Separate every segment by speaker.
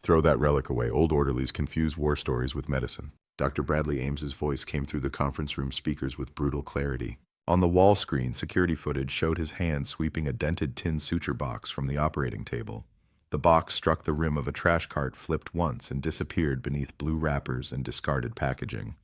Speaker 1: Throw that relic away. Old orderlies confuse war stories with medicine. Dr. Bradley Ames's voice came through the conference room speakers with brutal clarity. On the wall screen, security footage showed his hand sweeping a dented tin suture box from the operating table. The box struck the rim of a trash cart, flipped once, and disappeared beneath blue wrappers and discarded packaging.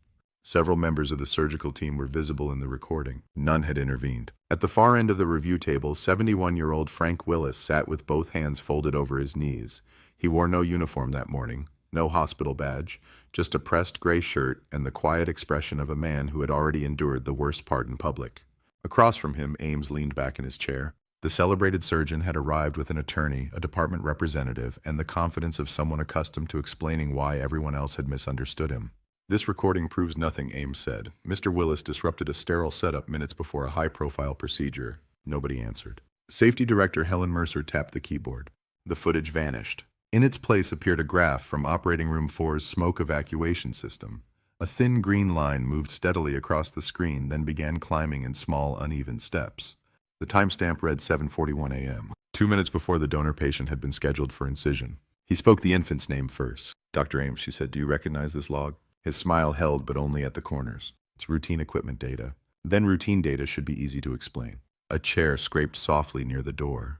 Speaker 1: Several members of the surgical team were visible in the recording. None had intervened. At the far end of the review table, 71-year-old Frank Willis sat with both hands folded over his knees. He wore no uniform that morning, no hospital badge, just a pressed gray shirt and the quiet expression of a man who had already endured the worst part in public. Across from him, Ames leaned back in his chair. The celebrated surgeon had arrived with an attorney, a department representative, and the confidence of someone accustomed to explaining why everyone else had misunderstood him. "This recording proves nothing," Ames said. "Mr. Willis disrupted a sterile setup minutes before a high-profile procedure." Nobody answered. Safety Director Helen Mercer tapped the keyboard. The footage vanished. In its place appeared a graph from Operating Room 4's smoke evacuation system. A thin green line moved steadily across the screen, then began climbing in small, uneven steps. The timestamp read 7:41 a.m., 2 minutes before the donor patient had been scheduled for incision. He spoke the infant's name first. "Dr. Ames," she said, "do you recognize this log?" His smile held, but only at the corners. "It's routine equipment data." Then routine data should be easy to explain. A chair scraped softly near the door.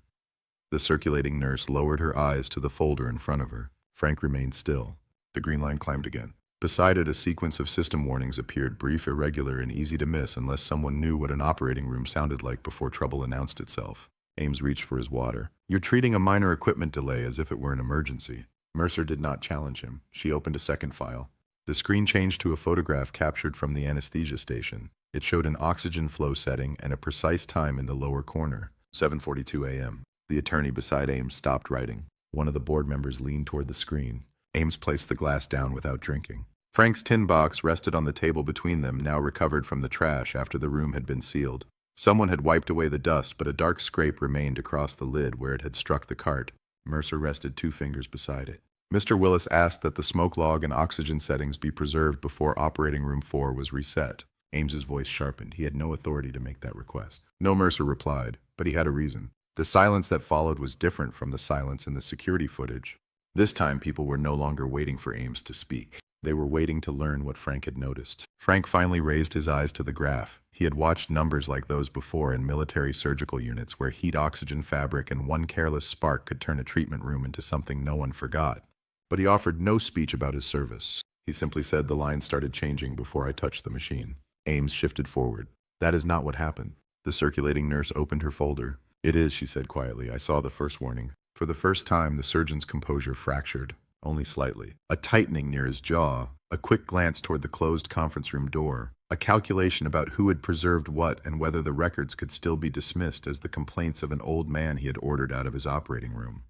Speaker 1: The circulating nurse lowered her eyes to the folder in front of her. Frank remained still. The green line climbed again. Beside it, a sequence of system warnings appeared, brief, irregular, and easy to miss unless someone knew what an operating room sounded like before trouble announced itself. Ames reached for his water. "You're treating a minor equipment delay as if it were an emergency." Mercer did not challenge him. She opened a second file. The screen changed to a photograph captured from the anesthesia station. It showed an oxygen flow setting and a precise time in the lower corner, 7:42 a.m. The attorney beside Ames stopped writing. One of the board members leaned toward the screen. Ames placed the glass down without drinking. Frank's tin box rested on the table between them, now recovered from the trash after the room had been sealed. Someone had wiped away the dust, but a dark scrape remained across the lid where it had struck the cart. Mercer rested 2 fingers beside it. Mr. Willis asked that the smoke log and oxygen settings be preserved before Operating Room 4 was reset. Ames's voice sharpened. He had no authority to make that request. "No," Mercer replied, but he had a reason. The silence that followed was different from the silence in the security footage. This time, people were no longer waiting for Ames to speak. They were waiting to learn what Frank had noticed. Frank finally raised his eyes to the graph. He had watched numbers like those before in military surgical units where heat, oxygen, fabric, and one careless spark could turn a treatment room into something no one forgot. But he offered no speech about his service. He simply said, "The line started changing before I touched the machine." Ames shifted forward. "That is not what happened." The circulating nurse opened her folder. "It is," she said quietly. "I saw the first warning." For the first time, the surgeon's composure fractured, only slightly. A tightening near his jaw, a quick glance toward the closed conference room door, a calculation about who had preserved what and whether the records could still be dismissed as the complaints of an old man he had ordered out of his operating room.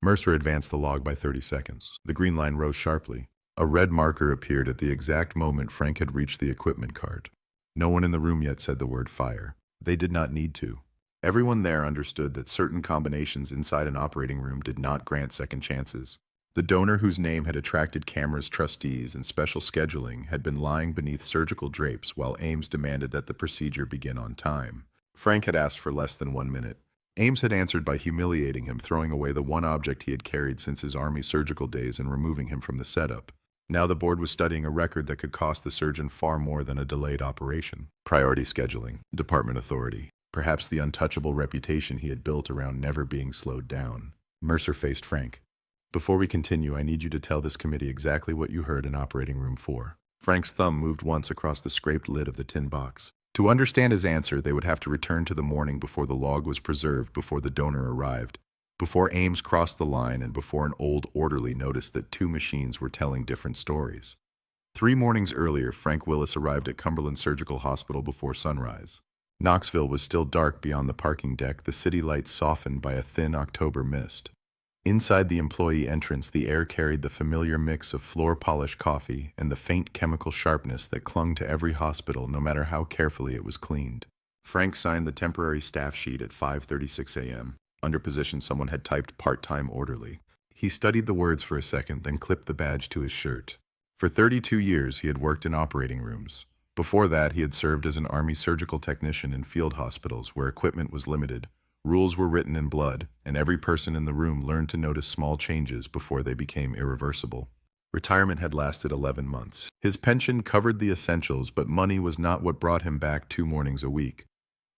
Speaker 1: Mercer advanced the log by 30 seconds. The green line rose sharply. A red marker appeared at the exact moment Frank had reached the equipment cart. No one in the room yet said the word fire. They did not need to. Everyone there understood that certain combinations inside an operating room did not grant second chances. The donor whose name had attracted cameras, trustees, and special scheduling had been lying beneath surgical drapes while Ames demanded that the procedure begin on time. Frank had asked for less than 1 minute. Ames had answered by humiliating him, throwing away the one object he had carried since his Army surgical days and removing him from the setup. Now the board was studying a record that could cost the surgeon far more than a delayed operation. Priority scheduling, department authority, perhaps the untouchable reputation he had built around never being slowed down. Mercer faced Frank. "Before we continue, I need you to tell this committee exactly what you heard in Operating Room 4. Frank's thumb moved once across the scraped lid of the tin box. To understand his answer, they would have to return to the morning before the log was preserved, before the donor arrived, before Ames crossed the line, and before an old orderly noticed that 2 machines were telling different stories. 3 mornings earlier, Frank Willis arrived at Cumberland Surgical Hospital before sunrise. Knoxville was still dark beyond the parking deck, the city lights softened by a thin October mist. Inside the employee entrance, the air carried the familiar mix of floor-polished coffee and the faint chemical sharpness that clung to every hospital no matter how carefully it was cleaned. Frank signed the temporary staff sheet at 5:36 a.m. Under position, someone had typed part-time orderly. He studied the words for a second, then clipped the badge to his shirt. For 32 years, he had worked in operating rooms. Before that, he had served as an Army surgical technician in field hospitals where equipment was limited, Rules were written in blood, and every person in the room learned to notice small changes before they became irreversible. Retirement had lasted 11 months. His pension covered the essentials, but money was not what brought him back 2 mornings a week.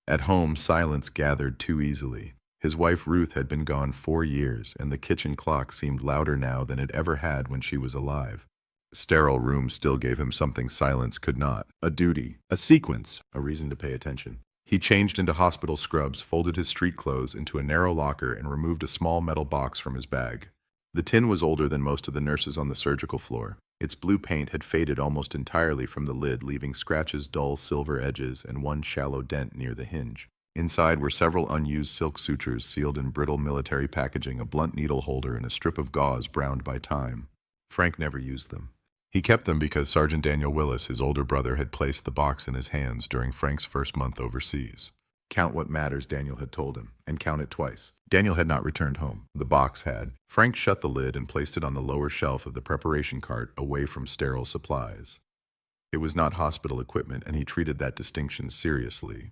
Speaker 1: At home, silence gathered too easily. His wife Ruth had been gone 4 years, and the kitchen clock seemed louder now than it ever had when she was alive. Sterile rooms still gave him something silence could not: a duty, a sequence, a reason to pay attention. He changed into hospital scrubs, folded his street clothes into a narrow locker, and removed a small metal box from his bag. The tin was older than most of the nurses on the surgical floor. Its blue paint had faded almost entirely from the lid, leaving scratches, dull silver edges, and one shallow dent near the hinge. Inside were several unused silk sutures sealed in brittle military packaging, a blunt needle holder, and a strip of gauze browned by time. Frank never used them. He kept them because Sergeant Daniel Willis, his older brother, had placed the box in his hands during Frank's first month overseas. Count what matters, Daniel had told him, and count it twice. Daniel had not returned home. The box had. Frank shut the lid and placed it on the lower shelf of the preparation cart, away from sterile supplies. It was not hospital equipment, and he treated that distinction seriously.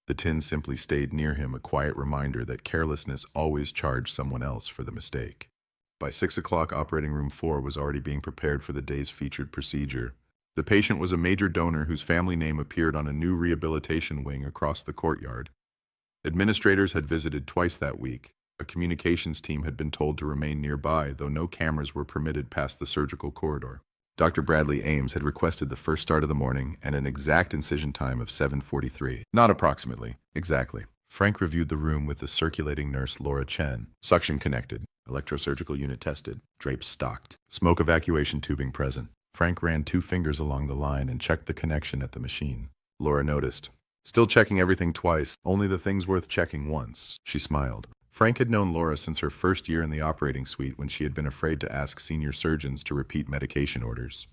Speaker 1: The tin simply stayed near him, a quiet reminder that carelessness always charged someone else for the mistake. By 6 o'clock, Operating Room 4 was already being prepared for the day's featured procedure. The patient was a major donor whose family name appeared on a new rehabilitation wing across the courtyard. Administrators had visited twice that week. A communications team had been told to remain nearby, though no cameras were permitted past the surgical corridor. Dr. Bradley Ames had requested the first start of the morning and an exact incision time of 7:43. Not approximately, exactly. Frank reviewed the room with the circulating nurse Laura Chen. Suction connected. Electrosurgical unit tested. Drapes stocked. Smoke evacuation tubing present. Frank ran 2 fingers along the line and checked the connection at the machine. Laura noticed. Still checking everything twice, only the things worth checking once. She smiled. Frank had known Laura since her first year in the operating suite, when she had been afraid to ask senior surgeons to repeat medication orders.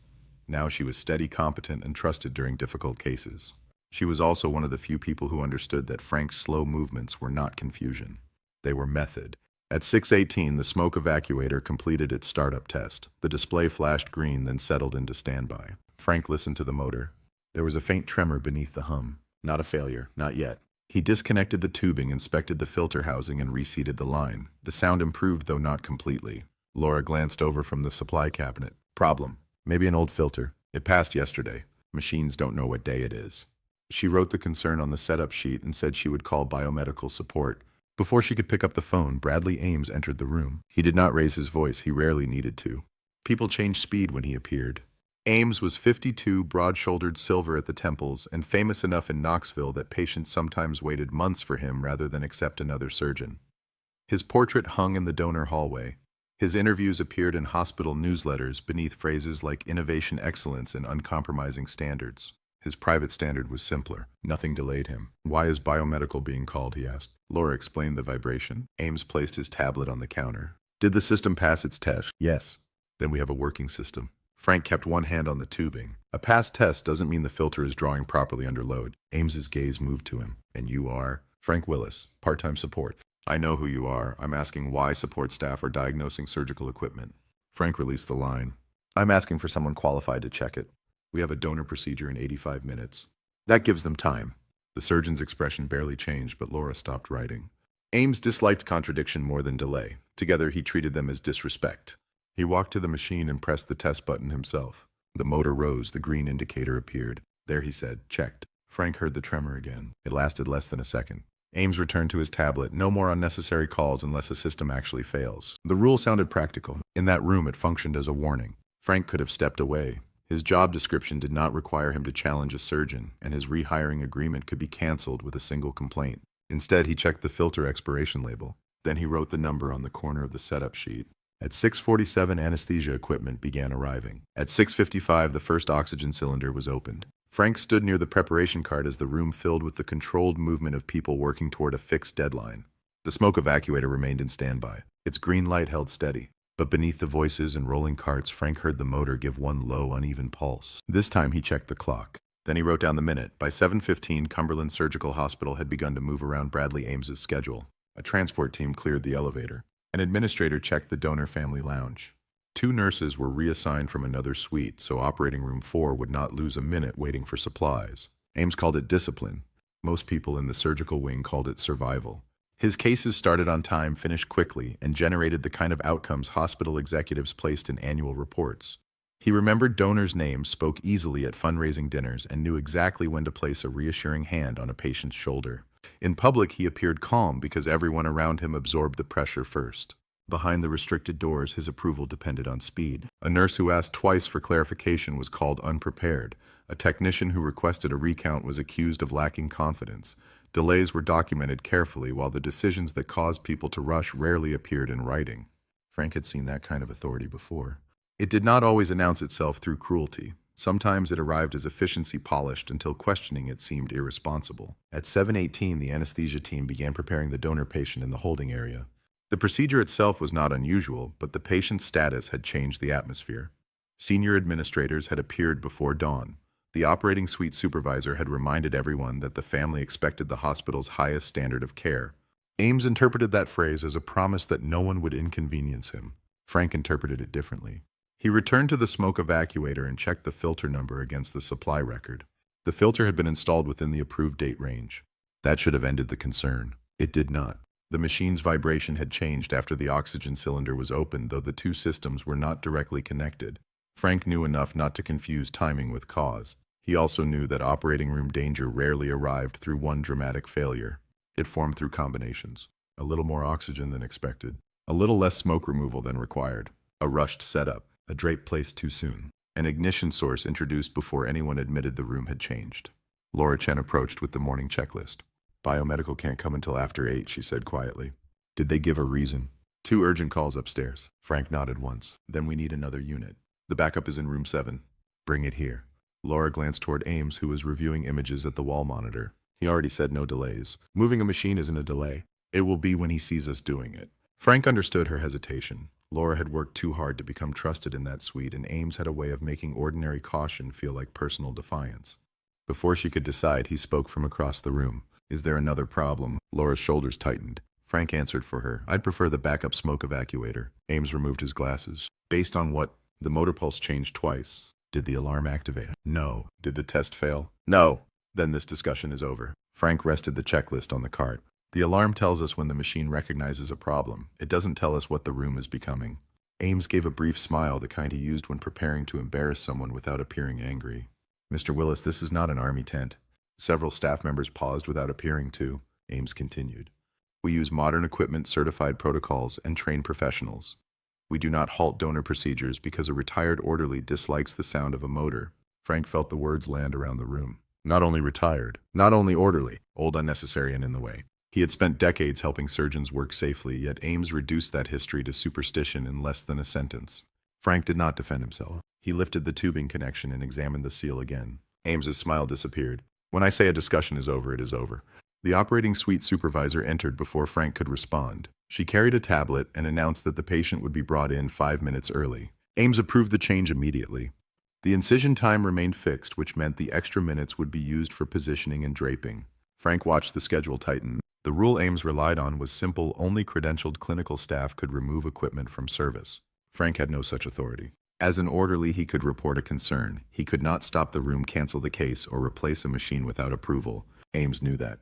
Speaker 1: Now she was steady, competent, and trusted during difficult cases. She was also one of the few people who understood that Frank's slow movements were not confusion. They were method. At 6:18, the smoke evacuator completed its startup test. The display flashed green, then settled into standby. Frank listened to the motor. There was a faint tremor beneath the hum. Not a failure, not yet. He disconnected the tubing, inspected the filter housing, and reseated the line. The sound improved, though not completely. Laura glanced over from the supply cabinet. Problem. Maybe an old filter. It passed yesterday. Machines don't know what day it is. She wrote the concern on the setup sheet and said she would call biomedical support. Before she could pick up the phone, Bradley Ames entered the room. He did not raise his voice. He rarely needed to. People changed speed when he appeared. Ames was 52, broad-shouldered, silver at the temples, and famous enough in Knoxville that patients sometimes waited months for him rather than accept another surgeon. His portrait hung in the donor hallway. His interviews appeared in hospital newsletters beneath phrases like innovation excellence and uncompromising standards. His private standard was simpler. Nothing delayed him. Why is biomedical being called, he asked. Laura explained the vibration. Ames placed his tablet on the counter. Did the system pass its test? Yes. Then we have a working system. Frank kept one hand on the tubing. A passed test doesn't mean the filter is drawing properly under load. Ames's gaze moved to him. And you are? Frank Willis, part-time support. I know who you are. I'm asking why support staff are diagnosing surgical equipment. Frank released the line. I'm asking for someone qualified to check it. We have a donor procedure in 85 minutes. That gives them time. The surgeon's expression barely changed, but Laura stopped writing. Ames disliked contradiction more than delay. Together, he treated them as disrespect. He walked to the machine and pressed the test button himself. The motor rose. The green indicator appeared. There, he said, checked. Frank heard the tremor again. It lasted less than a second. Ames returned to his tablet. No more unnecessary calls unless a system actually fails. The rule sounded practical. In that room, it functioned as a warning. Frank could have stepped away. His job description did not require him to challenge a surgeon, and his rehiring agreement could be canceled with a single complaint. Instead, he checked the filter expiration label. Then he wrote the number on the corner of the setup sheet. At 6:47, anesthesia equipment began arriving. At 6:55, the first oxygen cylinder was opened. Frank stood near the preparation cart as the room filled with the controlled movement of people working toward a fixed deadline. The smoke evacuator remained in standby. Its green light held steady. But beneath the voices and rolling carts, Frank heard the motor give one low, uneven pulse. This time he checked the clock. Then he wrote down the minute. By 7:15, Cumberland Surgical Hospital had begun to move around Bradley Ames's schedule. A transport team cleared the elevator. An administrator checked the donor family lounge. 2 nurses were reassigned from another suite, so Operating Room 4 would not lose a minute waiting for supplies. Ames called it discipline. Most people in the surgical wing called it survival. His cases started on time, finished quickly, and generated the kind of outcomes hospital executives placed in annual reports. He remembered donors' names, spoke easily at fundraising dinners, and knew exactly when to place a reassuring hand on a patient's shoulder. In public, he appeared calm because everyone around him absorbed the pressure first. Behind the restricted doors, his approval depended on speed. A nurse who asked twice for clarification was called unprepared. A technician who requested a recount was accused of lacking confidence. Delays were documented carefully, while the decisions that caused people to rush rarely appeared in writing. Frank had seen that kind of authority before. It did not always announce itself through cruelty. Sometimes it arrived as efficiency polished until questioning it seemed irresponsible. At 7:18, the anesthesia team began preparing the donor patient in the holding area. The procedure itself was not unusual, but the patient's status had changed the atmosphere. Senior administrators had appeared before dawn. The operating suite supervisor had reminded everyone that the family expected the hospital's highest standard of care. Ames interpreted that phrase as a promise that no one would inconvenience him. Frank interpreted it differently. He returned to the smoke evacuator and checked the filter number against the supply record. The filter had been installed within the approved date range. That should have ended the concern. It did not. The machine's vibration had changed after the oxygen cylinder was opened, though the two systems were not directly connected. Frank knew enough not to confuse timing with cause. He also knew that operating room danger rarely arrived through one dramatic failure. It formed through combinations. A little more oxygen than expected. A little less smoke removal than required. A rushed setup. A drape placed too soon. An ignition source introduced before anyone admitted the room had changed. Laura Chen approached with the morning checklist. Biomedical can't come until after 8, she said quietly. Did they give a reason? 2 urgent calls upstairs. Frank nodded once. Then we need another unit. The backup is in room 7. Bring it here. Laura glanced toward Ames, who was reviewing images at the wall monitor. He already said no delays. Moving a machine isn't a delay. It will be when he sees us doing it. Frank understood her hesitation. Laura had worked too hard to become trusted in that suite, and Ames had a way of making ordinary caution feel like personal defiance. Before she could decide, he spoke from across the room. Is there another problem? Laura's shoulders tightened. Frank answered for her. I'd prefer the backup smoke evacuator. Ames removed his glasses. Based on what? The motor pulse changed twice. Did the alarm activate? No. Did the test fail? No. Then this discussion is over. Frank rested the checklist on the cart. The alarm tells us when the machine recognizes a problem. It doesn't tell us what the room is becoming. Ames gave a brief smile, the kind he used when preparing to embarrass someone without appearing angry. Mr. Willis, this is not an army tent. Several staff members paused without appearing to. Ames continued. We use modern equipment, certified protocols, and trained professionals. We do not halt donor procedures because a retired orderly dislikes the sound of a motor. Frank felt the words land around the room. Not only retired, not only orderly, old, unnecessary, and in the way. He had spent decades helping surgeons work safely, yet Ames reduced that history to superstition in less than a sentence. Frank did not defend himself. He lifted the tubing connection and examined the seal again. Ames's smile disappeared. When I say a discussion is over, it is over. The operating suite supervisor entered before Frank could respond. She carried a tablet and announced that the patient would be brought in 5 minutes early. Ames approved the change immediately. The incision time remained fixed, which meant the extra minutes would be used for positioning and draping. Frank watched the schedule tighten. The rule Ames relied on was simple: only credentialed clinical staff could remove equipment from service. Frank had no such authority. As an orderly, he could report a concern. He could not stop the room, cancel the case, or replace a machine without approval. Ames knew that.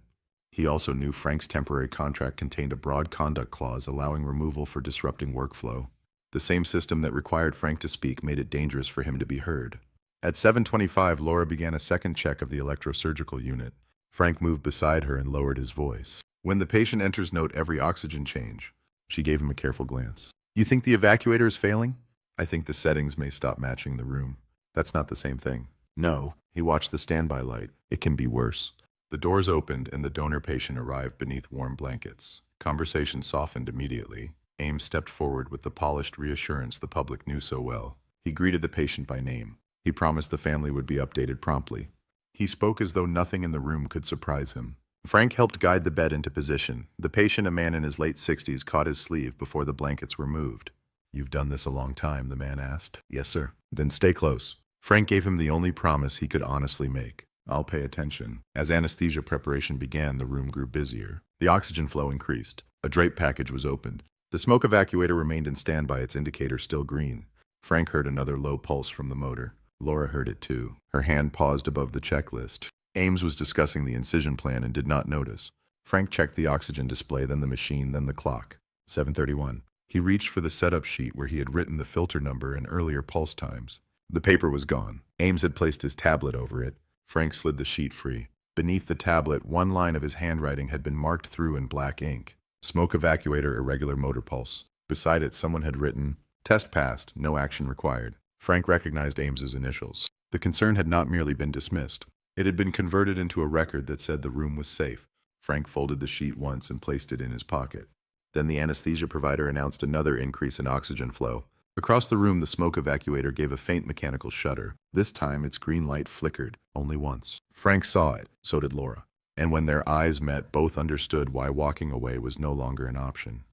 Speaker 1: He also knew Frank's temporary contract contained a broad conduct clause allowing removal for disrupting workflow. The same system that required Frank to speak made it dangerous for him to be heard. At 7:25, Laura began a second check of the electrosurgical unit. Frank moved beside her and lowered his voice. When the patient enters, note every oxygen change. She gave him a careful glance. You think the evacuator is failing? I think the settings may stop matching the room. That's not the same thing. No. He watched the standby light. It can be worse. The doors opened and the donor patient arrived beneath warm blankets. Conversation softened immediately. Ames stepped forward with the polished reassurance the public knew so well. He greeted the patient by name. He promised the family would be updated promptly. He spoke as though nothing in the room could surprise him. Frank helped guide the bed into position. The patient, a man in his late 60s, caught his sleeve before the blankets were moved. You've done this a long time, the man asked. Yes, sir. Then stay close. Frank gave him the only promise he could honestly make. I'll pay attention. As anesthesia preparation began, the room grew busier. The oxygen flow increased. A drape package was opened. The smoke evacuator remained in standby, its indicator still green. Frank heard another low pulse from the motor. Laura heard it too. Her hand paused above the checklist. Ames was discussing the incision plan and did not notice. Frank checked the oxygen display, then the machine, then the clock. 7:31. He reached for the setup sheet where he had written the filter number and earlier pulse times. The paper was gone. Ames had placed his tablet over it. Frank slid the sheet free. Beneath the tablet, one line of his handwriting had been marked through in black ink. Smoke evacuator, irregular motor pulse. Beside it, someone had written, "Test passed, no action required." Frank recognized Ames's initials. The concern had not merely been dismissed. It had been converted into a record that said the room was safe. Frank folded the sheet once and placed it in his pocket. Then the anesthesia provider announced another increase in oxygen flow. Across the room, the smoke evacuator gave a faint mechanical shudder. This time, its green light flickered, only once. Frank saw it, so did Laura. And when their eyes met, both understood why walking away was no longer an option.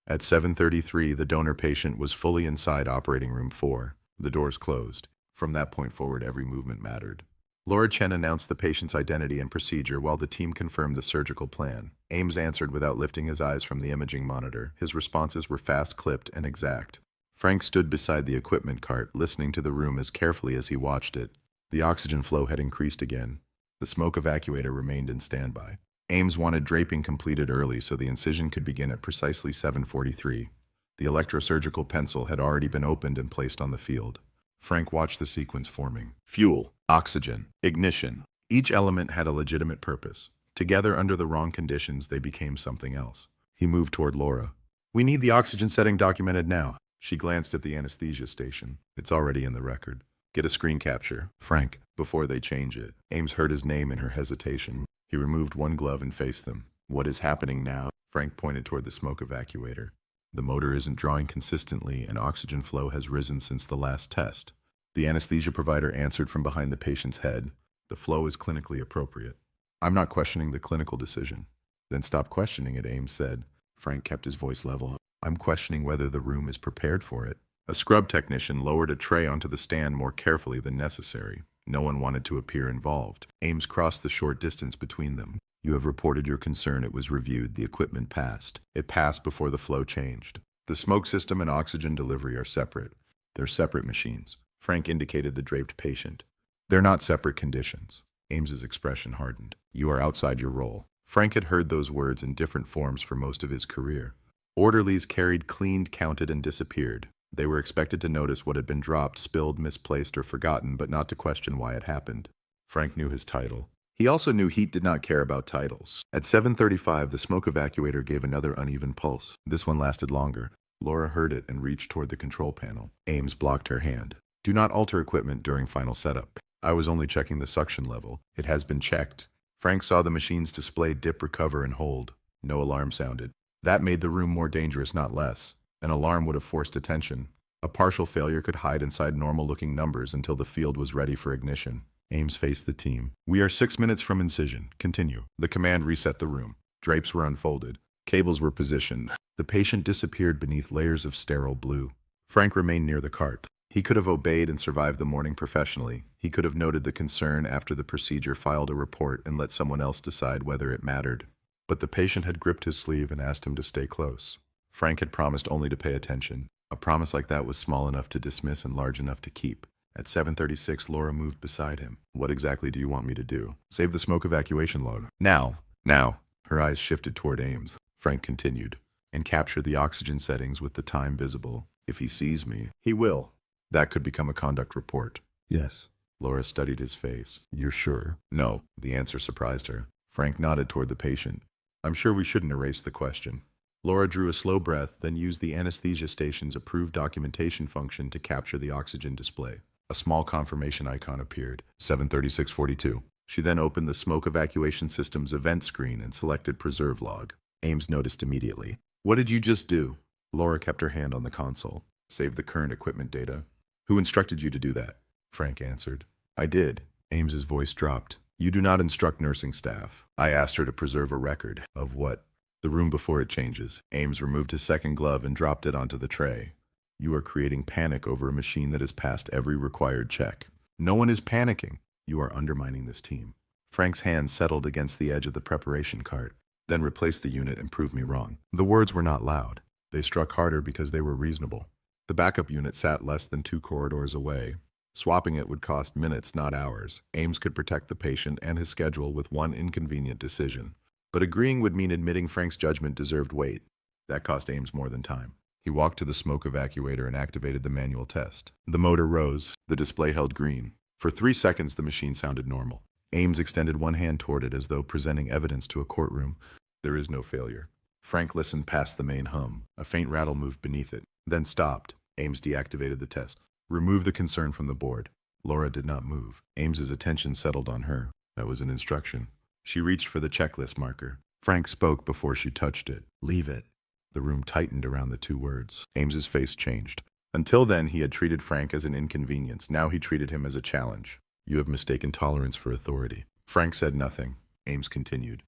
Speaker 1: At 7:33, the donor patient was fully inside operating room 4. The doors closed. From that point forward, every movement mattered. Laura Chen announced the patient's identity and procedure while the team confirmed the surgical plan. Ames answered without lifting his eyes from the imaging monitor. His responses were fast-clipped and exact. Frank stood beside the equipment cart, listening to the room as carefully as he watched it. The oxygen flow had increased again. The smoke evacuator remained in standby. Ames wanted draping completed early so the incision could begin at precisely 7:43. The electrosurgical pencil had already been opened and placed on the field. Frank watched the sequence forming. Fuel, oxygen, ignition. Each element had a legitimate purpose. Together, under the wrong conditions, they became something else. He moved toward Laura. "We need the oxygen setting documented now." She glanced at the anesthesia station. "It's already in the record. Get a screen capture, Frank, before they change it." Ames heard his name in her hesitation. He removed one glove and faced them. "What is happening now?" Frank pointed toward the smoke evacuator. "The motor isn't drawing consistently, and oxygen flow has risen since the last test." The anesthesia provider answered from behind the patient's head. "The flow is clinically appropriate." "I'm not questioning the clinical decision." "Then stop questioning it," Ames said. Frank kept his voice level. "I'm questioning whether the room is prepared for it." A scrub technician lowered a tray onto the stand more carefully than necessary. No one wanted to appear involved. Ames crossed the short distance between them. "You have reported your concern. It was reviewed. The equipment passed. It passed before the flow changed. The smoke system and oxygen delivery are separate. They're separate machines." Frank indicated the draped patient. "They're not separate conditions." Ames's expression hardened. "You are outside your role." Frank had heard those words in different forms for most of his career. Orderlies carried, cleaned, counted, and disappeared. They were expected to notice what had been dropped, spilled, misplaced, or forgotten, but not to question why it happened. Frank knew his title. He also knew Heat did not care about titles. At 7:35, the smoke evacuator gave another uneven pulse. This one lasted longer. Laura heard it and reached toward the control panel. Ames blocked her hand. "Do not alter equipment during final setup. I was only checking the suction level. It has been checked." Frank saw the machine's display dip, recover, and hold. No alarm sounded. That made the room more dangerous, not less. An alarm would have forced attention. A partial failure could hide inside normal-looking numbers until the field was ready for ignition. Ames faced the team. "We are 6 minutes from incision. Continue." The command reset the room. Drapes were unfolded. Cables were positioned. The patient disappeared beneath layers of sterile blue. Frank remained near the cart. He could have obeyed and survived the morning professionally. He could have noted the concern after the procedure, filed a report, and let someone else decide whether it mattered. But the patient had gripped his sleeve and asked him to stay close. Frank had promised only to pay attention. A promise like that was small enough to dismiss and large enough to keep. At 7:36, Laura moved beside him. "What exactly do you want me to do?" "Save the smoke evacuation log. Now. Now." Her eyes shifted toward Ames. Frank continued. "And capture the oxygen settings with the time visible. If he sees me, he will. That could become a conduct report." "Yes." Laura studied his face. "You're sure?" "No." The answer surprised her. Frank nodded toward the patient. "I'm sure we shouldn't erase the question." Laura drew a slow breath, then used the anesthesia station's approved documentation function to capture the oxygen display. A small confirmation icon appeared. 7:36:42. She then opened the smoke evacuation system's event screen and selected preserve log. Ames noticed immediately. "What did you just do?" Laura kept her hand on the console. "Save the current equipment data." "Who instructed you to do that?" Frank answered. "I did." Ames's voice dropped. "You do not instruct nursing staff. I asked her to preserve a record." "Of what?" "The room before it changes." Ames removed his second glove and dropped it onto the tray. "You are creating panic over a machine that has passed every required check." "No one is panicking." "You are undermining this team." Frank's hand settled against the edge of the preparation cart. "Then replace the unit and prove me wrong." The words were not loud. They struck harder because they were reasonable. The backup unit sat less than 2 corridors away. Swapping it would cost minutes, not hours. Ames could protect the patient and his schedule with one inconvenient decision. But agreeing would mean admitting Frank's judgment deserved weight. That cost Ames more than time. He walked to the smoke evacuator and activated the manual test. The motor rose. The display held green. For 3 seconds, the machine sounded normal. Ames extended one hand toward it as though presenting evidence to a courtroom. There is no failure. Frank listened past the main hum. A faint rattle moved beneath it, then stopped. Ames deactivated the test. Remove the concern from the board. Laura did not move. Ames's attention settled on her. That was an instruction. She reached for the checklist marker. Frank spoke before she touched it. Leave it. The room tightened around the 2 words. Ames's face changed. Until then, he had treated Frank as an inconvenience. Now he treated him as a challenge. You have mistaken tolerance for authority. Frank said nothing. Ames continued.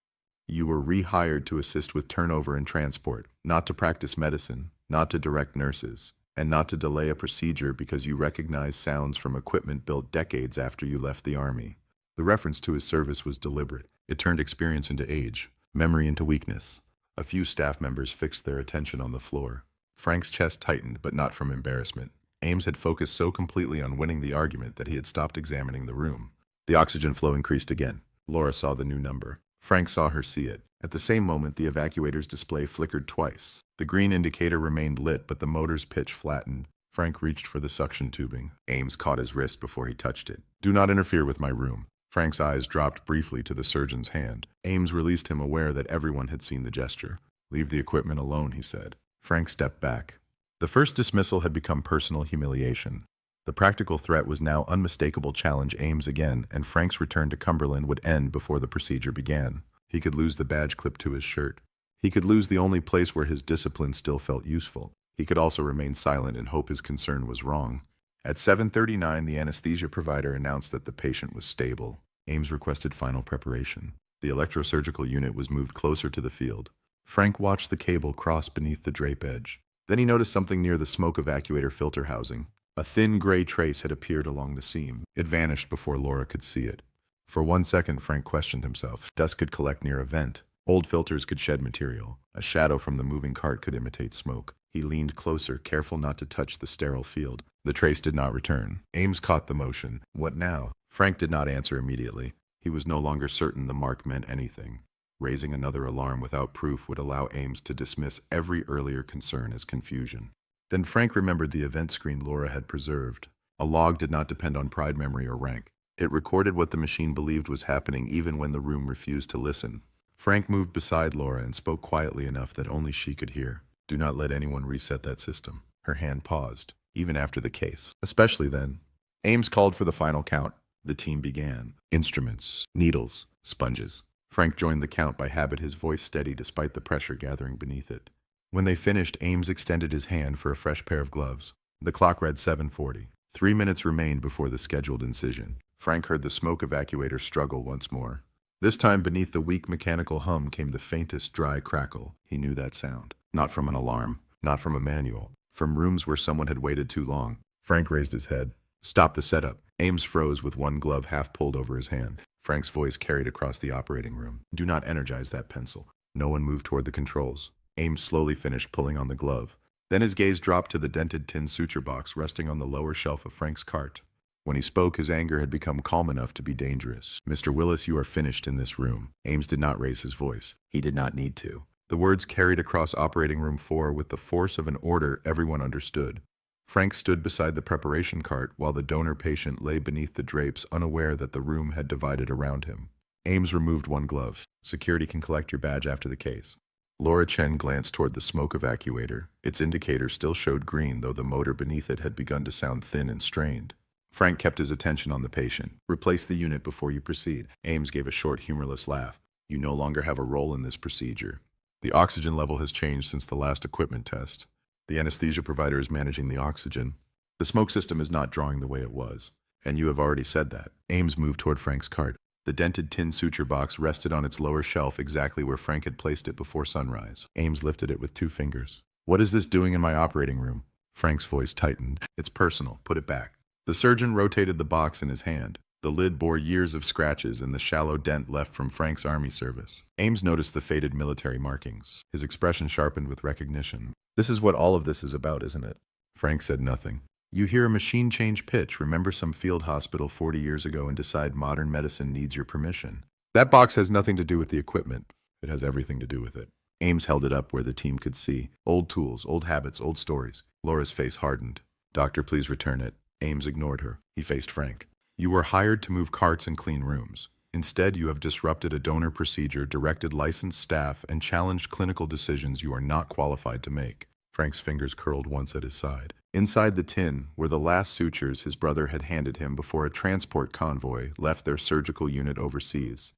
Speaker 1: You were rehired to assist with turnover and transport, not to practice medicine, not to direct nurses, and not to delay a procedure because you recognized sounds from equipment built decades after you left the army. The reference to his service was deliberate. It turned experience into age, memory into weakness. A few staff members fixed their attention on the floor. Frank's chest tightened, but not from embarrassment. Ames had focused so completely on winning the argument that he had stopped examining the room. The oxygen flow increased again. Laura saw the new number. Frank saw her see it. At the same moment, the evacuator's display flickered twice. The green indicator remained lit, but the motor's pitch flattened. Frank reached for the suction tubing. Ames caught his wrist before he touched it. Do not interfere with my room. Frank's eyes dropped briefly to the surgeon's hand. Ames released him, aware that everyone had seen the gesture. Leave the equipment alone, he said. Frank stepped back. The first dismissal had become personal humiliation. The practical threat was now unmistakable challenge Ames again, and Frank's return to Cumberland would end before the procedure began. He could lose the badge clip to his shirt. He could lose the only place where his discipline still felt useful. He could also remain silent and hope his concern was wrong. At 7:39, the anesthesia provider announced that the patient was stable. Ames requested final preparation. The electrosurgical unit was moved closer to the field. Frank watched the cable cross beneath the drape edge. Then he noticed something near the smoke evacuator filter housing. A thin gray trace had appeared along the seam. It vanished before Laura could see it. For 1 second, Frank questioned himself. Dust could collect near a vent. Old filters could shed material. A shadow from the moving cart could imitate smoke. He leaned closer, careful not to touch the sterile field. The trace did not return. Ames caught the motion. What now? Frank did not answer immediately. He was no longer certain the mark meant anything. Raising another alarm without proof would allow Ames to dismiss every earlier concern as confusion. Then Frank remembered the event screen Laura had preserved. A log did not depend on pride memory or rank. It recorded what the machine believed was happening even when the room refused to listen. Frank moved beside Laura and spoke quietly enough that only she could hear. Do not let anyone reset that system. Her hand paused, even after the case. Especially then. Ames called for the final count. The team began. Instruments, needles, sponges. Frank joined the count by habit, his voice steady despite the pressure gathering beneath it. When they finished, Ames extended his hand for a fresh pair of gloves. The clock read 7:40. 3 minutes remained before the scheduled incision. Frank heard the smoke evacuator struggle once more. This time, beneath the weak mechanical hum came the faintest dry crackle. He knew that sound. Not from an alarm, not from a manual, from rooms where someone had waited too long. Frank raised his head. Stop the setup. Ames froze with one glove half pulled over his hand. Frank's voice carried across the operating room. Do not energize that pencil. No one moved toward the controls. Ames slowly finished pulling on the glove. Then his gaze dropped to the dented tin suture box resting on the lower shelf of Frank's cart. When he spoke, his anger had become calm enough to be dangerous. Mr. Willis, you are finished in this room. Ames did not raise his voice. He did not need to. The words carried across operating room 4 with the force of an order everyone understood. Frank stood beside the preparation cart while the donor patient lay beneath the drapes, unaware that the room had divided around him. Ames removed one glove. Security can collect your badge after the case. Laura Chen glanced toward the smoke evacuator. Its indicator still showed green, though the motor beneath it had begun to sound thin and strained. Frank kept his attention on the patient. Replace the unit before you proceed. Ames gave a short, humorless laugh. You no longer have a role in this procedure. The oxygen level has changed since the last equipment test. The anesthesia provider is managing the oxygen. The smoke system is not drawing the way it was. And you have already said that. Ames moved toward Frank's cart. The dented tin suture box rested on its lower shelf exactly where Frank had placed it before sunrise. Ames lifted it with 2 fingers. What is this doing in my operating room? Frank's voice tightened. It's personal. Put it back. The surgeon rotated the box in his hand. The lid bore years of scratches and the shallow dent left from Frank's army service. Ames noticed the faded military markings. His expression sharpened with recognition. This is what all of this is about, isn't it? Frank said nothing. You hear a machine change pitch, remember some field hospital 40 years ago, and decide modern medicine needs your permission. That box has nothing to do with the equipment. It has everything to do with it. Ames held it up where the team could see. Old tools, old habits, old stories. Laura's face hardened. Doctor, please return it. Ames ignored her. He faced Frank. You were hired to move carts and clean rooms. Instead, you have disrupted a donor procedure, directed licensed staff, and challenged clinical decisions you are not qualified to make. Frank's fingers curled once at his side. Inside the tin were the last sutures his brother had handed him before a transport convoy left their surgical unit overseas.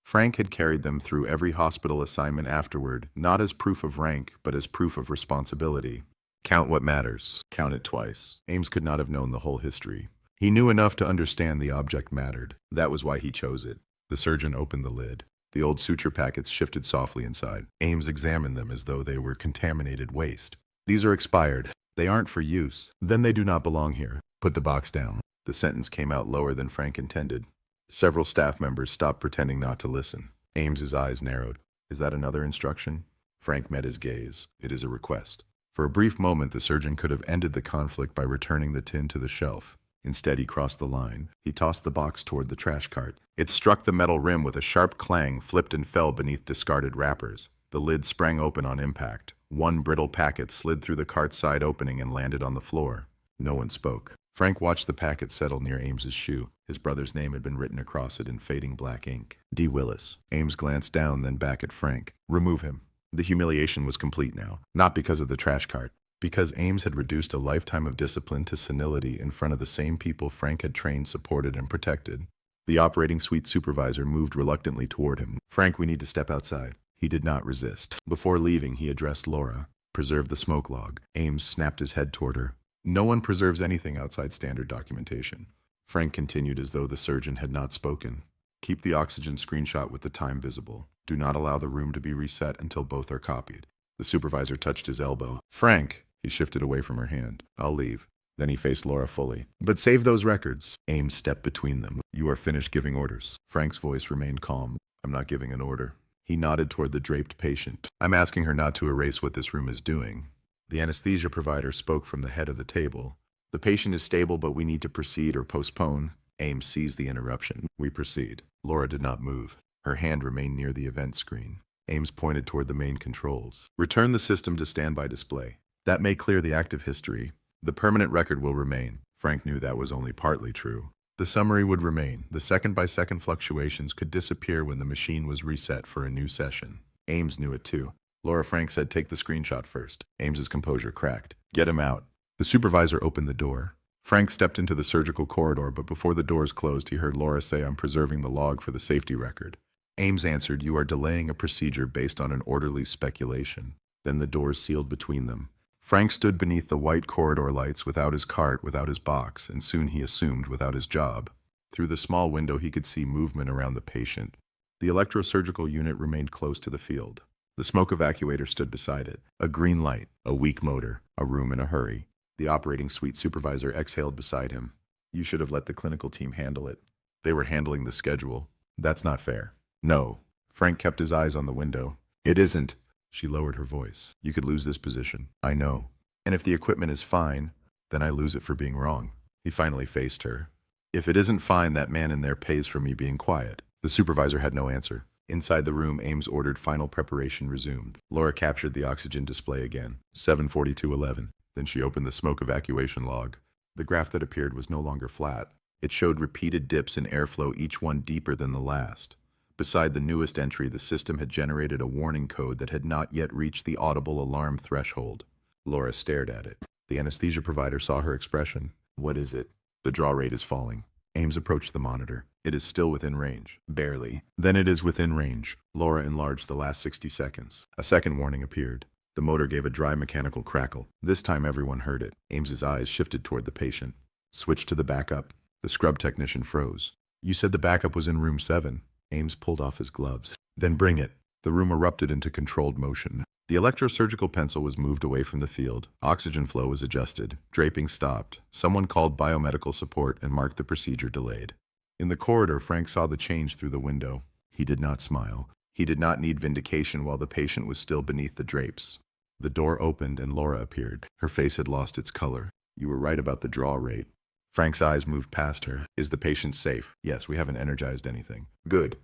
Speaker 1: Frank had carried them through every hospital assignment afterward, not as proof of rank, but as proof of responsibility. Count what matters. Count it twice. Ames could not have known the whole history. He knew enough to understand the object mattered. That was why he chose it. The surgeon opened the lid. The old suture packets shifted softly inside. Ames examined them as though they were contaminated waste. These are expired. They aren't for use. Then they do not belong here. Put the box down. The sentence came out lower than Frank intended. Several staff members stopped pretending not to listen. Ames's eyes narrowed. Is that another instruction? Frank met his gaze. It is a request. For a brief moment, the surgeon could have ended the conflict by returning the tin to the shelf. Instead, he crossed the line. He tossed the box toward the trash cart. It struck the metal rim with a sharp clang, flipped and fell beneath discarded wrappers. The lid sprang open on impact. One brittle packet slid through the cart's side opening and landed on the floor. No one spoke. Frank watched the packet settle near Ames's shoe. His brother's name had been written across it in fading black ink. D. Willis. Ames glanced down, then back at Frank. Remove him. The humiliation was complete now. Not because of the trash cart. Because Ames had reduced a lifetime of discipline to senility in front of the same people Frank had trained, supported, and protected. The operating suite supervisor moved reluctantly toward him. Frank, we need to step outside. He did not resist. Before leaving, he addressed Laura. Preserve the smoke log. Ames snapped his head toward her. No one preserves anything outside standard documentation. Frank continued as though the surgeon had not spoken. Keep the oxygen screenshot with the time visible. Do not allow the room to be reset until both are copied. The supervisor touched his elbow. Frank! He shifted away from her hand. I'll leave. Then he faced Laura fully. But save those records. Ames stepped between them. You are finished giving orders. Frank's voice remained calm. I'm not giving an order. He nodded toward the draped patient. I'm asking her not to erase what this room is doing. The anesthesia provider spoke from the head of the table. The patient is stable, but we need to proceed or postpone. Ames seized the interruption. We proceed. Laura did not move. Her hand remained near the event screen. Ames pointed toward the main controls. Return the system to standby display. That may clear the active history. The permanent record will remain. Frank knew that was only partly true. The summary would remain. The second-by-second fluctuations could disappear when the machine was reset for a new session. Ames knew it too. Laura, Frank said, take the screenshot first. Ames's composure cracked. Get him out. The supervisor opened the door. Frank stepped into the surgical corridor, but before the doors closed, he heard Laura say, I'm preserving the log for the safety record. Ames answered, you are delaying a procedure based on an orderly speculation. Then the doors sealed between them. Frank stood beneath the white corridor lights without his cart, without his box, and soon he assumed without his job. Through the small window he could see movement around the patient. The electrosurgical unit remained close to the field. The smoke evacuator stood beside it. A green light, a weak motor, a room in a hurry. The operating suite supervisor exhaled beside him. You should have let the clinical team handle it. They were handling the schedule. That's not fair. No. Frank kept his eyes on the window. It isn't. She lowered her voice. You could lose this position. I know. And if the equipment is fine, then I lose it for being wrong. He finally faced her. If it isn't fine, that man in there pays for me being quiet. The supervisor had no answer. Inside the room, Ames ordered final preparation resumed. Laura captured the oxygen display again. 7:42:11. Then she opened the smoke evacuation log. The graph that appeared was no longer flat. It showed repeated dips in airflow, each one deeper than the last. Beside the newest entry, the system had generated a warning code that had not yet reached the audible alarm threshold. Laura stared at it. The anesthesia provider saw her expression. What is it? The draw rate is falling. Ames approached the monitor. It is still within range. Barely. Then it is within range. Laura enlarged the last 60 seconds. A second warning appeared. The motor gave a dry mechanical crackle. This time everyone heard it. Ames's eyes shifted toward the patient. Switch to the backup. The scrub technician froze. You said the backup was in room 7. Ames pulled off his gloves. Then bring it. The room erupted into controlled motion. The electrosurgical pencil was moved away from the field. Oxygen flow was adjusted. Draping stopped. Someone called biomedical support and marked the procedure delayed. In the corridor, Frank saw the change through the window. He did not smile. He did not need vindication while the patient was still beneath the drapes. The door opened and Laura appeared. Her face had lost its color. You were right about the draw rate. Frank's eyes moved past her. Is the patient safe? Yes, we haven't energized anything. Good.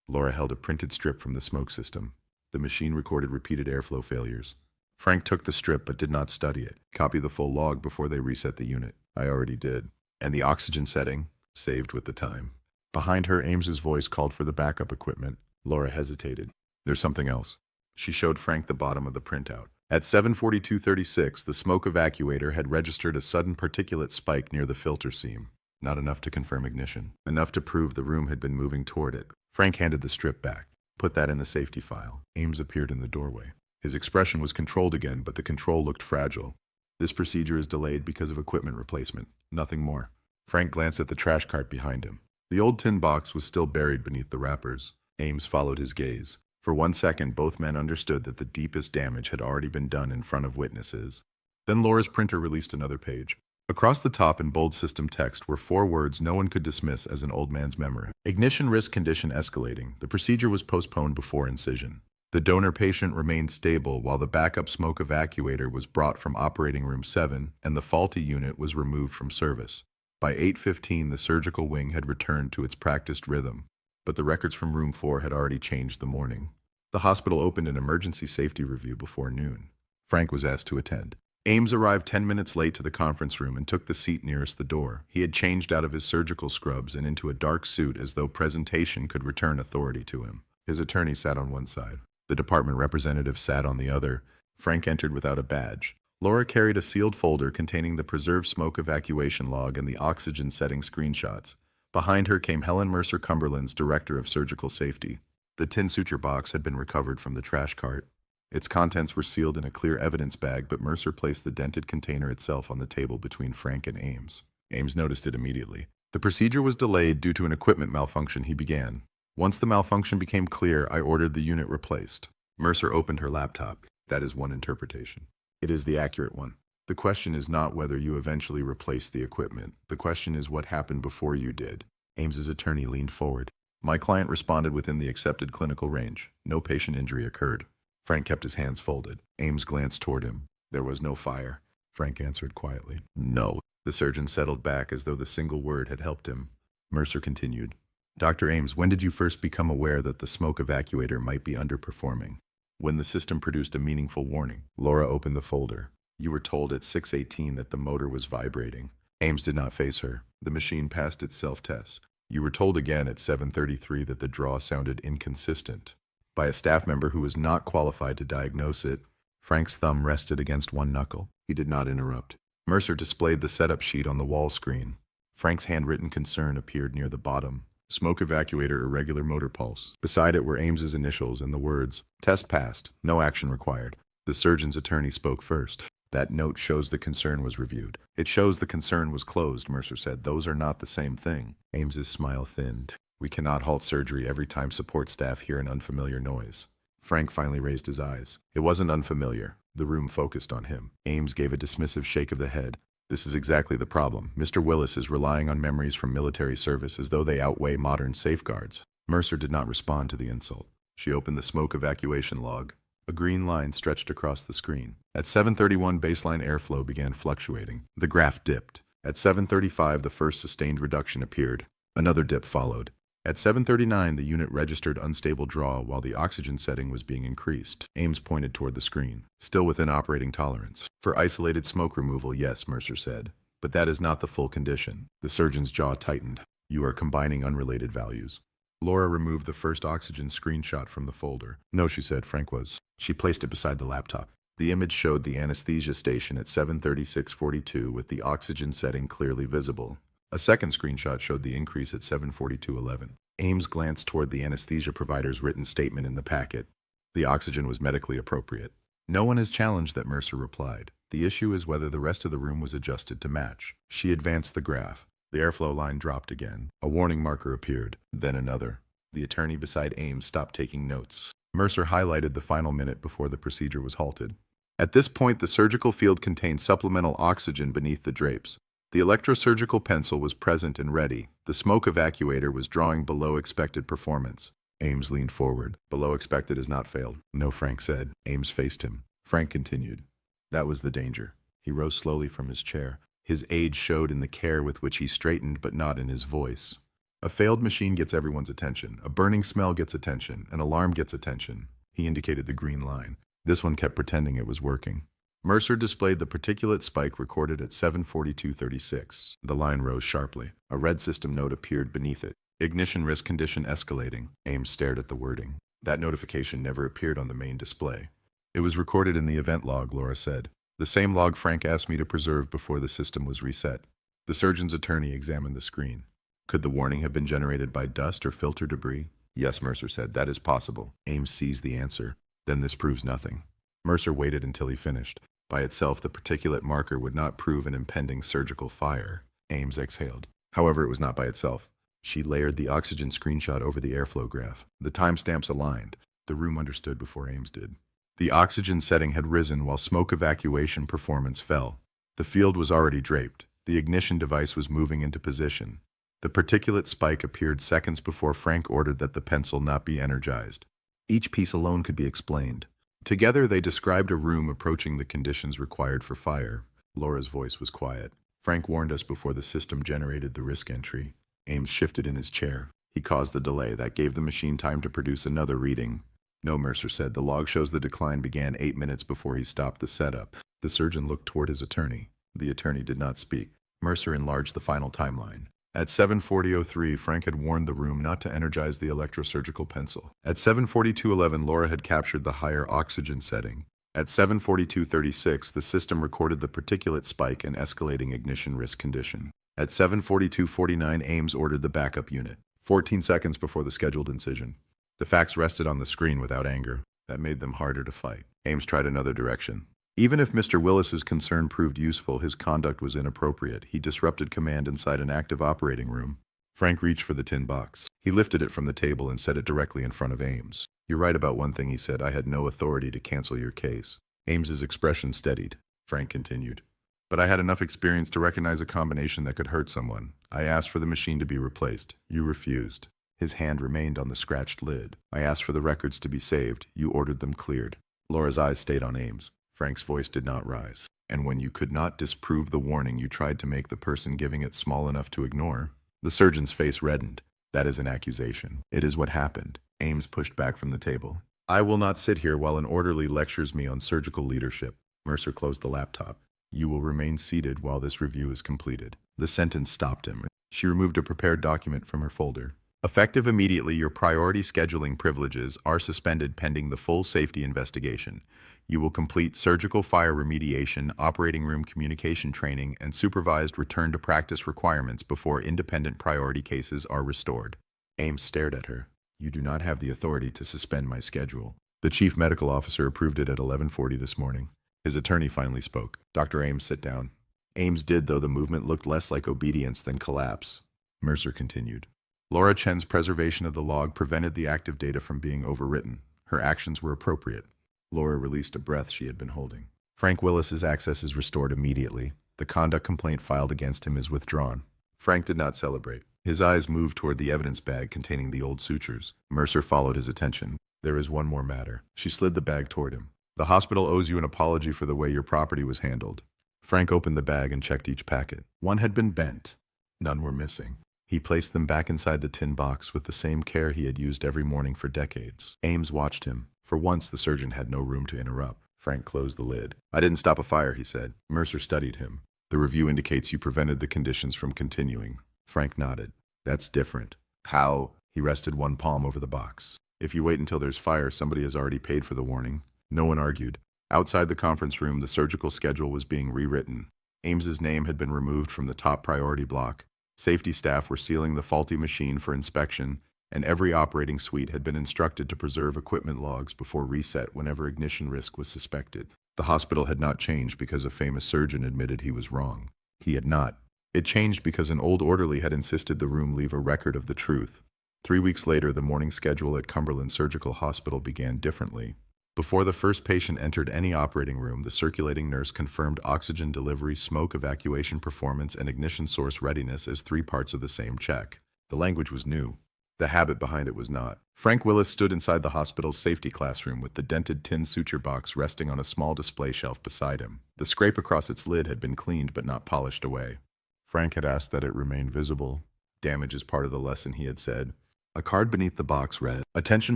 Speaker 1: Laura held a printed strip from the smoke system. The machine recorded repeated airflow failures. Frank took the strip but did not study it. Copy the full log before they reset the unit. I already did. And the oxygen setting? Saved with the time. Behind her, Ames's voice called for the backup equipment. Laura hesitated. There's something else. She showed Frank the bottom of the printout. At 7:42:36, the smoke evacuator had registered a sudden particulate spike near the filter seam. Not enough to confirm ignition. Enough to prove the room had been moving toward it. Frank handed the strip back. Put that in the safety file. Ames appeared in the doorway. His expression was controlled again, but the control looked fragile. This procedure is delayed because of equipment replacement. Nothing more. Frank glanced at the trash cart behind him. The old tin box was still buried beneath the wrappers. Ames followed his gaze. For 1 second, both men understood that the deepest damage had already been done in front of witnesses. Then Laura's printer released another page. Across the top in bold system text were 4 words no one could dismiss as an old man's memory. Ignition risk condition escalating. The procedure was postponed before incision. The donor patient remained stable while the backup smoke evacuator was brought from operating room 7 and the faulty unit was removed from service. By 8:15, the surgical wing had returned to its practiced rhythm, but the records from room 4 had already changed the morning. The hospital opened an emergency safety review before noon. Frank was asked to attend. Ames arrived 10 minutes late to the conference room and took the seat nearest the door. He had changed out of his surgical scrubs and into a dark suit as though presentation could return authority to him. His attorney sat on one side. The department representative sat on the other. Frank entered without a badge. Laura carried a sealed folder containing the preserved smoke evacuation log and the oxygen setting screenshots. Behind her came Helen Mercer Cumberland's director of surgical safety. The tin suture box had been recovered from the trash cart. Its contents were sealed in a clear evidence bag, but Mercer placed the dented container itself on the table between Frank and Ames. Ames noticed it immediately. The procedure was delayed due to an equipment malfunction, he began. Once the malfunction became clear, I ordered the unit replaced. Mercer opened her laptop. That is one interpretation. It is the accurate one. The question is not whether you eventually replaced the equipment. The question is what happened before you did. Ames's attorney leaned forward. My client responded within the accepted clinical range. No patient injury occurred. Frank kept his hands folded. Ames glanced toward him. There was no fire. Frank answered quietly. No. The surgeon settled back as though the single word had helped him. Mercer continued. Dr. Ames, when did you first become aware that the smoke evacuator might be underperforming? When the system produced a meaningful warning. Laura opened the folder. You were told at 6:18 that the motor was vibrating. Ames did not face her. The machine passed its self-test. You were told again at 7:33 that the draw sounded inconsistent. By a staff member who was not qualified to diagnose it. Frank's thumb rested against one knuckle. He did not interrupt. Mercer displayed the setup sheet on the wall screen. Frank's handwritten concern appeared near the bottom. Smoke evacuator irregular motor pulse. Beside it were Ames's initials and the words, test passed, no action required. The surgeon's attorney spoke first. That note shows the concern was reviewed. It shows the concern was closed, Mercer said. Those are not the same thing. Ames's smile thinned. We cannot halt surgery every time support staff hear an unfamiliar noise. Frank finally raised his eyes. It wasn't unfamiliar. The room focused on him. Ames gave a dismissive shake of the head. This is exactly the problem. Mr. Willis is relying on memories from military service as though they outweigh modern safeguards. Mercer did not respond to the insult. She opened the smoke evacuation log. A green line stretched across the screen. At 7:31, baseline airflow began fluctuating. The graph dipped. At 7:35, the first sustained reduction appeared. Another dip followed. At 7:39, the unit registered unstable draw while the oxygen setting was being increased. Ames pointed toward the screen. Still within operating tolerance. For isolated smoke removal, yes, Mercer said. But that is not the full condition. The surgeon's jaw tightened. You are combining unrelated values. Laura removed the first oxygen screenshot from the folder. No, she said, Frank was. She placed it beside the laptop. The image showed the anesthesia station at 7:36:42 with the oxygen setting clearly visible. A second screenshot showed the increase at 7:42:11. Ames glanced toward the anesthesia provider's written statement in the packet. The oxygen was medically appropriate. No one has challenged that, Mercer replied. The issue is whether the rest of the room was adjusted to match. She advanced the graph. The airflow line dropped again. A warning marker appeared, then another. The attorney beside Ames stopped taking notes. Mercer highlighted the final minute before the procedure was halted. At this point, the surgical field contained supplemental oxygen beneath the drapes. The electrosurgical pencil was present and ready. The smoke evacuator was drawing below expected performance. Ames leaned forward. Below expected has not failed. No, Frank said. Ames faced him. Frank continued. That was the danger. He rose slowly from his chair. His age showed in the care with which he straightened, but not in his voice. A failed machine gets everyone's attention. A burning smell gets attention. An alarm gets attention. He indicated the green line. This one kept pretending it was working. Mercer displayed the particulate spike recorded at 7:42:36. The line rose sharply. A red system note appeared beneath it. Ignition risk condition escalating. Ames stared at the wording. That notification never appeared on the main display. It was recorded in the event log, Laura said. The same log Frank asked me to preserve before the system was reset. The surgeon's attorney examined the screen. Could the warning have been generated by dust or filter debris? Yes, Mercer said. That is possible. Ames seized the answer. Then this proves nothing. Mercer waited until he finished. By itself, the particulate marker would not prove an impending surgical fire. Ames exhaled. However, it was not by itself. She layered the oxygen screenshot over the airflow graph. The timestamps aligned. The room understood before Ames did. The oxygen setting had risen while smoke evacuation performance fell. The field was already draped. The ignition device was moving into position. The particulate spike appeared seconds before Frank ordered that the pencil not be energized. Each piece alone could be explained. Together, they described a room approaching the conditions required for fire. Laura's voice was quiet. Frank warned us before the system generated the risk entry. Ames shifted in his chair. He caused the delay. That gave the machine time to produce another reading. No, Mercer said. The log shows the decline began 8 minutes before he stopped the setup. The surgeon looked toward his attorney. The attorney did not speak. Mercer enlarged the final timeline. At 7:40:03, Frank had warned the room not to energize the electrosurgical pencil. At 7:42:11, Laura had captured the higher oxygen setting. At 7:42:36, the system recorded the particulate spike and escalating ignition risk condition. At 7:42:49, Ames ordered the backup unit, 14 seconds before the scheduled incision. The facts rested on the screen without anger. That made them harder to fight. Ames tried another direction. Even if Mr. Willis's concern proved useful, his conduct was inappropriate. He disrupted command inside an active operating room. Frank reached for the tin box. He lifted it from the table and set it directly in front of Ames. You're right about one thing, he said. I had no authority to cancel your case. Ames's expression steadied. Frank continued. But I had enough experience to recognize a combination that could hurt someone. I asked for the machine to be replaced. You refused. His hand remained on the scratched lid. I asked for the records to be saved. You ordered them cleared. Laura's eyes stayed on Ames. Frank's voice did not rise. And when you could not disprove the warning, you tried to make the person giving it small enough to ignore. The surgeon's face reddened. That is an accusation. It is what happened. Ames pushed back from the table. I will not sit here while an orderly lectures me on surgical leadership. Mercer closed the laptop. You will remain seated while this review is completed. The sentence stopped him. She removed a prepared document from her folder. Effective immediately, your priority scheduling privileges are suspended pending the full safety investigation. You will complete surgical fire remediation, operating room communication training, and supervised return to practice requirements before independent priority cases are restored. Ames stared at her. You do not have the authority to suspend my schedule. The chief medical officer approved it at 11:40 this morning. His attorney finally spoke. Dr. Ames, sit down. Ames did, though the movement looked less like obedience than collapse. Mercer continued. Laura Chen's preservation of the log prevented the active data from being overwritten. Her actions were appropriate. Laura released a breath she had been holding. Frank Willis's access is restored immediately. The conduct complaint filed against him is withdrawn. Frank did not celebrate. His eyes moved toward the evidence bag containing the old sutures. Mercer followed his attention. There is one more matter. She slid the bag toward him. The hospital owes you an apology for the way your property was handled. Frank opened the bag and checked each packet. One had been bent. None were missing. He placed them back inside the tin box with the same care he had used every morning for decades. Ames watched him. For once, the surgeon had no room to interrupt. Frank closed the lid. I didn't stop a fire, he said. Mercer studied him. The review indicates you prevented the conditions from continuing. Frank nodded. That's different. How? He rested one palm over the box. If you wait until there's fire, somebody has already paid for the warning. No one argued. Outside the conference room, the surgical schedule was being rewritten. Ames's name had been removed from the top priority block. Safety staff were sealing the faulty machine for inspection, and every operating suite had been instructed to preserve equipment logs before reset whenever ignition risk was suspected. The hospital had not changed because a famous surgeon admitted he was wrong. He had not. It changed because an old orderly had insisted the room leave a record of the truth. 3 weeks later, the morning schedule at Cumberland Surgical Hospital began differently. Before the first patient entered any operating room, the circulating nurse confirmed oxygen delivery, smoke evacuation performance, and ignition source readiness as 3 parts of the same check. The language was new. The habit behind it was not. Frank Willis stood inside the hospital's safety classroom with the dented tin suture box resting on a small display shelf beside him. The scrape across its lid had been cleaned but not polished away. Frank had asked that it remain visible. Damage is part of the lesson, he had said. A card beneath the box read, "Attention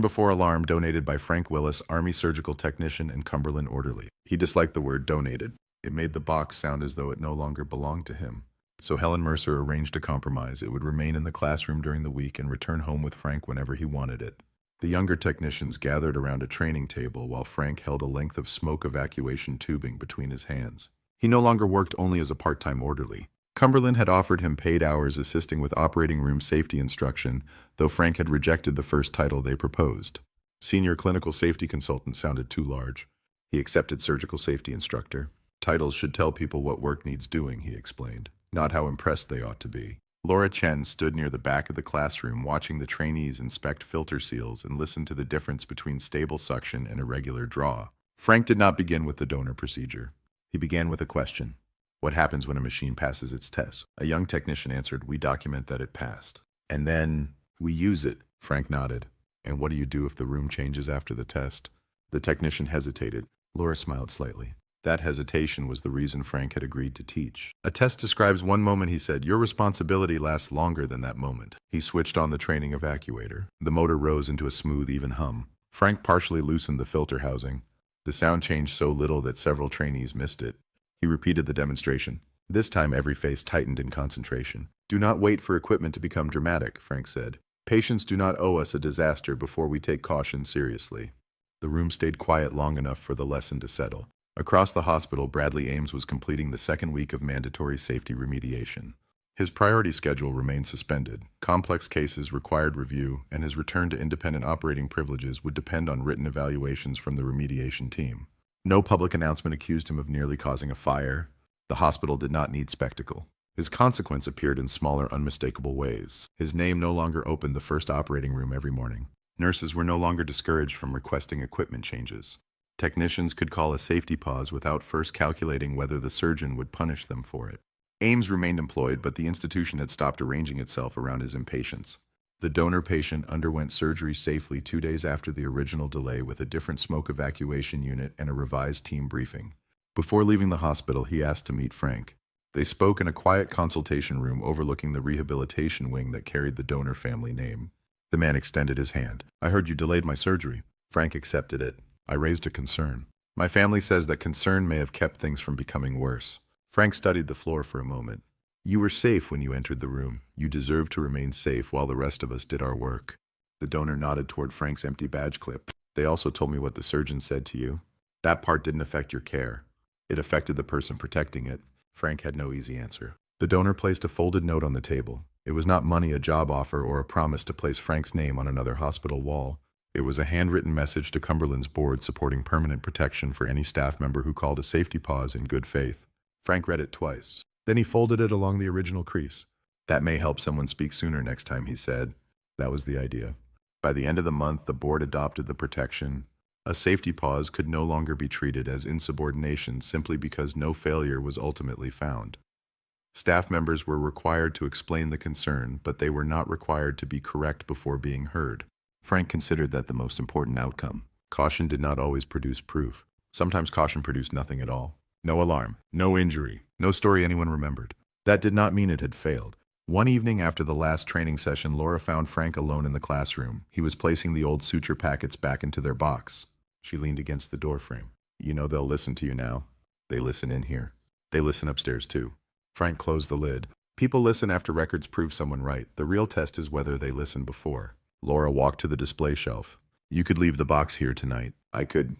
Speaker 1: before alarm, donated by Frank Willis, Army Surgical Technician and Cumberland Orderly." He disliked the word donated. It made the box sound as though it no longer belonged to him. So Helen Mercer arranged a compromise. It would remain in the classroom during the week and return home with Frank whenever he wanted it. The younger technicians gathered around a training table while Frank held a length of smoke evacuation tubing between his hands. He no longer worked only as a part-time orderly. Cumberland had offered him paid hours assisting with operating room safety instruction, though Frank had rejected the first title they proposed. Senior Clinical Safety Consultant sounded too large. He accepted Surgical Safety Instructor. Titles should tell people what work needs doing, he explained, not how impressed they ought to be. Laura Chen stood near the back of the classroom watching the trainees inspect filter seals and listen to the difference between stable suction and irregular draw. Frank did not begin with the donor procedure. He began with a question. What happens when a machine passes its test? A young technician answered, "We document that it passed." "And then we use it," Frank nodded. "And what do you do if the room changes after the test?" The technician hesitated. Laura smiled slightly. That hesitation was the reason Frank had agreed to teach. "A test describes one moment," he said. "Your responsibility lasts longer than that moment." He switched on the training evacuator. The motor rose into a smooth, even hum. Frank partially loosened the filter housing. The sound changed so little that several trainees missed it. He repeated the demonstration. This time every face tightened in concentration. "Do not wait for equipment to become dramatic," Frank said. "Patients do not owe us a disaster before we take caution seriously." The room stayed quiet long enough for the lesson to settle. Across the hospital, Bradley Ames was completing the second week of mandatory safety remediation. His priority schedule remained suspended. Complex cases required review, and his return to independent operating privileges would depend on written evaluations from the remediation team. No public announcement accused him of nearly causing a fire. The hospital did not need spectacle. His consequence appeared in smaller, unmistakable ways. His name no longer opened the first operating room every morning. Nurses were no longer discouraged from requesting equipment changes. Technicians could call a safety pause without first calculating whether the surgeon would punish them for it. Ames remained employed, but the institution had stopped arranging itself around his impatience. The donor patient underwent surgery safely 2 days after the original delay with a different smoke evacuation unit and a revised team briefing. Before leaving the hospital, he asked to meet Frank. They spoke in a quiet consultation room overlooking the rehabilitation wing that carried the donor family name. The man extended his hand. "I heard you delayed my surgery." Frank accepted it. "I raised a concern. My family says that concern may have kept things from becoming worse." Frank studied the floor for a moment. "You were safe when you entered the room. You deserve to remain safe while the rest of us did our work." The donor nodded toward Frank's empty badge clip. "They also told me what the surgeon said to you. That part didn't affect your care. It affected the person protecting it." Frank had no easy answer. The donor placed a folded note on the table. It was not money, a job offer, or a promise to place Frank's name on another hospital wall. It was a handwritten message to Cumberland's board supporting permanent protection for any staff member who called a safety pause in good faith. Frank read it twice. Then he folded it along the original crease. "That may help someone speak sooner next time," he said. That was the idea. By the end of the month, the board adopted the protection. A safety pause could no longer be treated as insubordination simply because no failure was ultimately found. Staff members were required to explain the concern, but they were not required to be correct before being heard. Frank considered that the most important outcome. Caution did not always produce proof. Sometimes caution produced nothing at all. No alarm, no injury, no story anyone remembered. That did not mean it had failed. One evening after the last training session, Laura found Frank alone in the classroom. He was placing the old suture packets back into their box. She leaned against the doorframe. "You know they'll listen to you now. They listen in here. They listen upstairs too." Frank closed the lid. "People listen after records prove someone right. The real test is whether they listened before." Laura walked to the display shelf. "You could leave the box here tonight." "I could,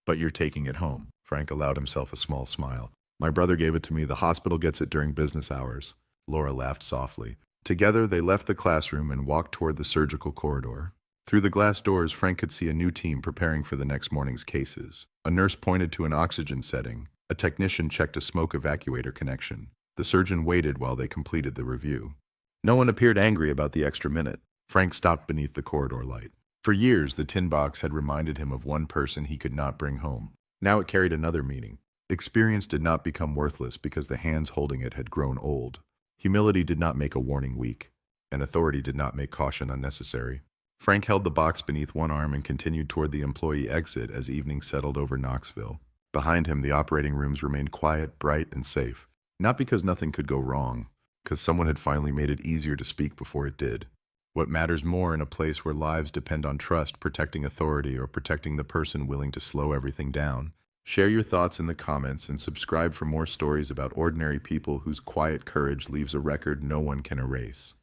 Speaker 1: but you're taking it home." Frank allowed himself a small smile. "My brother gave it to me. The hospital gets it during business hours." Laura laughed softly. Together, they left the classroom and walked toward the surgical corridor. Through the glass doors, Frank could see a new team preparing for the next morning's cases. A nurse pointed to an oxygen setting. A technician checked a smoke evacuator connection. The surgeon waited while they completed the review. No one appeared angry about the extra minute. Frank stopped beneath the corridor light. For years, the tin box had reminded him of one person he could not bring home. Now it carried another meaning. Experience did not become worthless because the hands holding it had grown old. Humility did not make a warning weak, and authority did not make caution unnecessary. Frank held the box beneath one arm and continued toward the employee exit as evening settled over Knoxville. Behind him, the operating rooms remained quiet, bright, and safe. Not because nothing could go wrong, because someone had finally made it easier to speak before it did. What matters more in a place where lives depend on trust, protecting authority, or protecting the person willing to slow everything down? Share your thoughts in the comments and subscribe for more stories about ordinary people whose quiet courage leaves a record no one can erase.